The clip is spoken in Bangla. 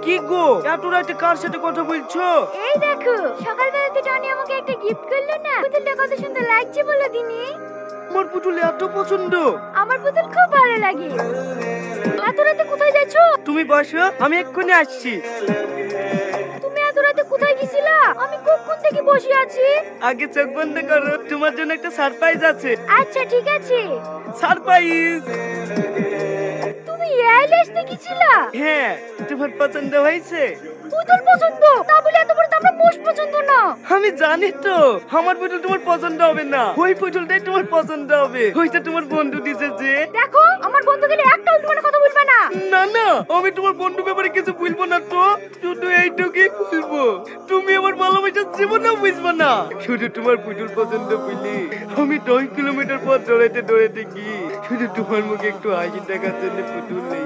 কি গো, এত রাতে কার সাথে কথা বলছো? এই দেখো, সকালবেলাতে টনি আমাকে একটা গিফট করলো না, পুতুলটা কত সুন্দর লাগছে বলো দিনি। আমার পুতুল এত পছন্দ। আমার পুতুল খুব ভালো লাগে। এত রাতে কোথায় যাচ্ছো? তুমি বসো, আমি এক্ষুনি আসছি। তুমি এত রাতে কোথায় গেছিলা? আমি কখন থেকে বসে আছি। আগে চোখ বন্ধ করো, তোমার জন্য একটা সারপ্রাইজ আছে। আচ্ছা ঠিক আছে। সারপ্রাইজ। তুমি এই লেসতে গেছিলা? হ্যাঁ, তোমার পছন্দ হয়েছে? পুতুল পছন্দ তা বলে এত বড় তো আমরা পোষ পছন্দ না। আমি জানি তো আমার পুতুল তোমার পছন্দ হবে না, ওই পুতুলটাই তোমার পছন্দ হবে, ওইটা তোমার বন্ধু দিছে যে। দেখো, আমার বন্ধু গেলে একটা উল্টো কথা বলবে না। না না, আমি তোমার বন্ধু ব্যাপারে কিছু বলবো না তো, শুধু এইটুকুই বলবো, তুমি আমার ভালোবাসার জীবনেও বুঝবে না। শুধু তোমার পুতুল পছন্দ বলি আমি 10 কিলোমিটার পথ দৌড়াইতে দৌড়াইতে গিয়ে শুধু তোমার মুখে একটু হাসি দেখার জন্য পুতুল নেই।